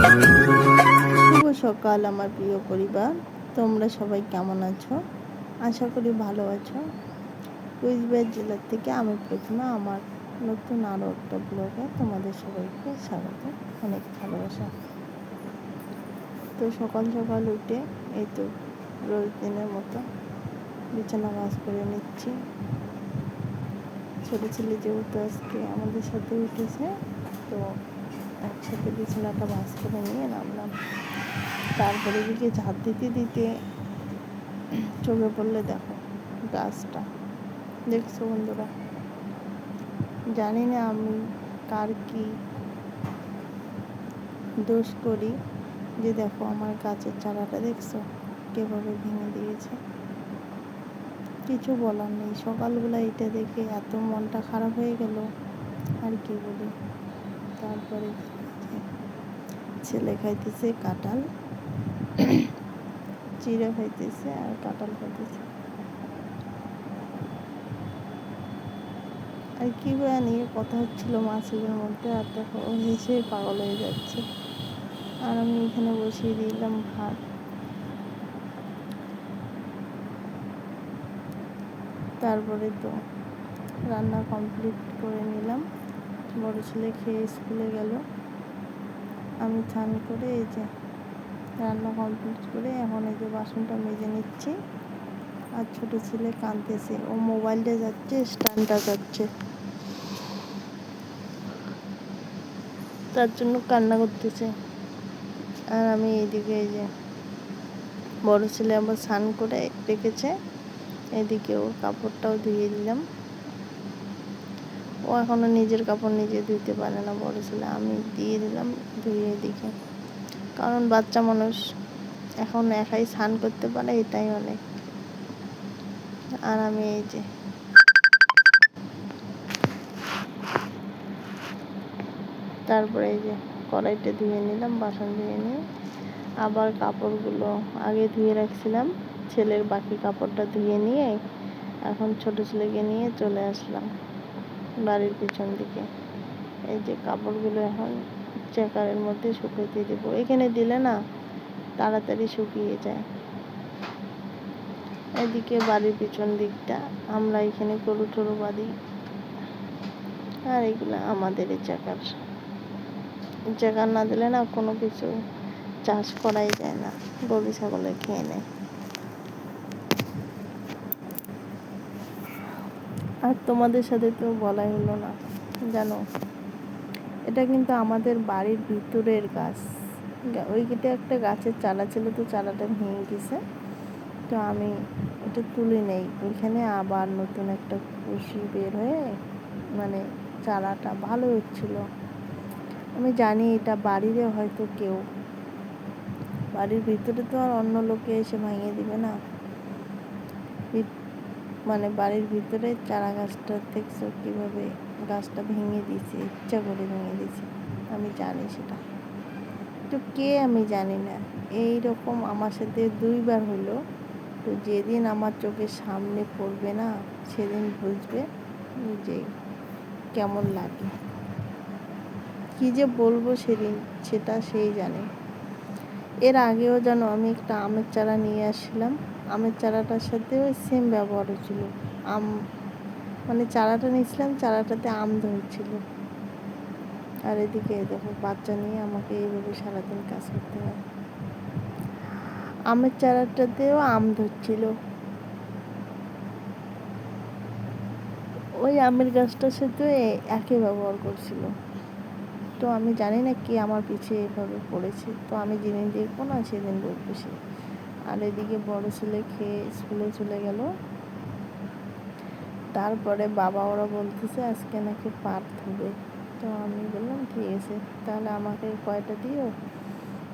শুভ সকাল আমার প্রিয় পরিবার, তোমরা সবাই কেমন আছো? আশা করি ভালো আছো। কুচবিহার জেলার থেকে আমি প্রতিমা আমার নতুন আরও একটা ব্লগে তোমাদের সবাইকে স্বাগত, অনেক ভালোবাসা। তো সকাল সকাল উঠে এই তো রোজ দিনের মতো বিছানা ভাঁজ করে নিচ্ছি। ছোটো ছেলে যেহেতু আজকে আমাদের সাথে উঠেছে, তো একসাথে বিছানাটা ভাঁজ করে নিয়ে নামলাম। তারপরে দিকে ঝাঁপ দিতে দিতে চোখে পড়লে দেখো গাছটা, দেখছো বন্ধুরা? জানি না আমি কার কি দোষ করি যে দেখো আমার গাছের চারাটা দেখছো কীভাবে ভেঙে দিয়েছে। কিছু বলার নেই, সকালবেলা এটা দেখে এত মনটা খারাপ হয়ে গেল, আর কি বলি। তারপরে ছেলে খাইতেছে কাঁঠাল, চিড়ে খাইতেছে আর কাঁঠাল খাইতেছে। আর কি নিয়ে কথা হচ্ছিল মাছের মধ্যে, আর দেখো হেসে পাগল হয়ে যাচ্ছে। আর আমি এখানে বসিয়ে দিলাম ভাত। তারপরে তো রান্না কমপ্লিট করে নিলাম। বড় ছেলে খেয়ে স্কুলে গেল, আমি স্নান করে এই যে রান্না কমপ্লিট করে এখন এই যে বাসনটা মেজে নিচ্ছি। আর ছোটো ছেলে কাঁদতেছে, ও মোবাইলটা যাচ্ছে, স্ট্যান্ডটা যাচ্ছে, তার জন্য কান্না করতেছে। আর আমি এইদিকে এই যে বড় ছেলে আবার স্নান করে রেখেছে, এদিকে ওর কাপড়টাও ধুয়ে দিলাম। ও এখনও নিজের কাপড় নিজে ধুইতে পারে না বড় ছেলে, আমি দিয়ে দিলাম ধুয়ে দিকে। কারণ বাচ্চা মানুষ এখন একাই স্নান করতে পারে, এটাই অনেক। আর আমি এই যে তারপরে এই যে কড়াইটা ধুয়ে নিলাম, বাসন ধুয়ে নিয়ে আবার কাপড়গুলো আগে ধুয়ে রাখছিলাম, ছেলের বাকি কাপড়টা ধুয়ে নিয়ে এখন ছোট ছেলেকে নিয়ে চলে আসলাম বাড়ির পিছন দিকে। এই যে কাপড়গুলো এখন চেকারের মধ্যে শুকাতে দেবো, এখানে দিলে না তাড়াতাড়ি শুকিয়ে যায়। এদিকে বাড়ির পিছন দিকটা আমরা এখানে গরু টরু বাঁধি, আর এগুলো আমাদের চেকার না দিলে না কোনো কিছু চাষ করাই যায় না, গরু ছাগলে খেয়ে নেয়। আর তোমাদের সাথে তো বলাই হলো না, জানো এটা কিন্তু আমাদের বাড়ির ভিতরের গাছ। ওইটা একটা গাছের চারা ছিল, তো চারাটা ভেঙে গেছে, তো আমি এটা তুলে নেই। ওইখানে আবার নতুন একটা কুশি বের হয়ে মানে চারাটা ভালো হচ্ছিল। আমি জানি এটা বাড়িরে হয়তো কেউ, বাড়ির ভিতরে তো আর অন্য লোকে এসে ভাঙিয়ে দিবে না। মানে বাড়ির ভিতরে চারা গাছটা দেখছো কীভাবে গাছটা ভেঙে দিয়েছে, ইচ্ছা করে ভেঙে দিয়েছে, আমি জানি সেটা। তো কে আমি জানি না, এই রকম আমার সাথে 2বার হলো। তো যেদিন আমার চোখের সামনে পড়বে না, সেদিন বুঝবে যে কেমন লাগে। কী যে বলবো সেদিন, সেটা সেই জানে। এর আগেও যেন আমি একটা আমের চারা নিয়ে আসছিলাম, আমের চারাটার সাথে ওই সেম ব্যবহার হচ্ছিল। মানে চারাটা নিয়েছিলাম, চারাটাতে আম ধরছিল। আর এদিকে দেখো বাচ্চা নিয়ে আমাকে এইভাবে সারাদিন কাজ করতে হয়। আমের চারাটাতেও আম ধরছিল, ওই আমের গাছটার সাথে একই ব্যবহার করছিল। তো আমি জানি না কি আমার পিছিয়ে এভাবে পড়েছে, তো আমি যেদিন দেখবো না সেদিন বলবো সে। আর এদিকে বড় ছেলে খেয়ে স্কুলে চলে গেল। তারপরে বাবা ওরা বলতেছে আজকে নাকি পাট ধুবে, তো আমি বললাম ঠিক আছে, তাহলে আমাকে কয়টা দিও।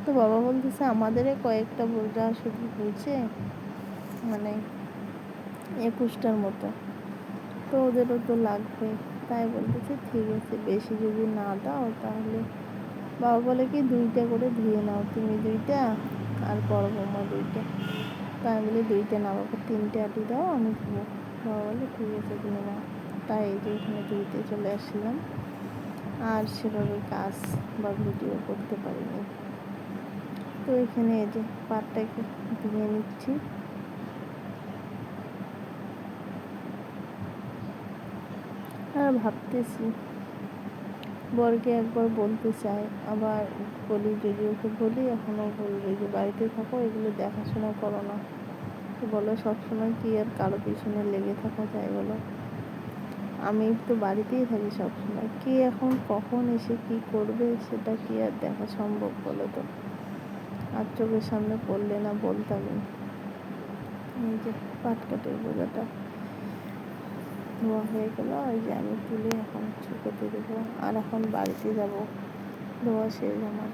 তো বাবা বলতেছে আমাদের কয়েকটা বোঝা শুধু হয়েছে, মানে 21টার মতো, তো ওদেরও তো লাগবে। তাই বলতেছে ঠিক আছে, বেশি যদি না দাও তাহলে বাবা বলে কি 2টা করে ধুয়ে নাও, তুমি 2টা আর বড় বৌমা 2টা। তাই আমি বলি 2টা না বাবা, 3টে আটি দাও, আমি ধুবো। বাবা বলে ঠিক আছে ধুয়ে নাও। তাই এই যে এখানে ধুইতে চলে আসছিলাম, আর সেভাবে কাজ বা ভিডিও করতে পারিনি। তো এখানে এই যে পাটটাকে ধুয়ে নিচ্ছি। আর ভাবতেছি বরকে একবার বলতে চাই, আবার বলি, যদি ওকে বলি এখনও বলবে যে বাড়িতে থাকো, এগুলো দেখাশোনা করো না। তো বলো, সবসময় কি আর কারো পিছনে লেগে থাকা যায় বলো? আমি তো বাড়িতেই থাকি সবসময়, কে এখন কখন এসে কি করবে সেটা কি আর দেখা সম্ভব বলো তো? আর চোখের সামনে পড়লে না বলতামই। এই যে পাটকাঠের বোঝাটা ধোয়া হয়ে গেল, ওই যে আমি তুলে এখন শুকোতে দেবো। আর এখন বাড়িতে যাব, ধোয়া শেষ আমার।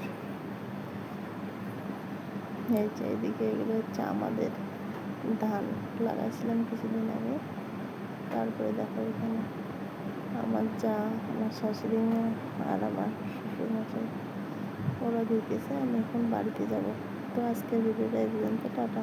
এই যে এদিকে এগুলো হচ্ছে আমাদের ধান লাগাইছিলাম কিছুদিন আগে। তারপরে দেখো এখানে আমার যা, আমার শাশুড়ি মা আর আমার শ্বশুরমশাই ওরা ধুইতেছে, আমি এখন বাড়িতে যাব। তো আজকের ভিডিওটা এই পর্যন্ত, টাটা।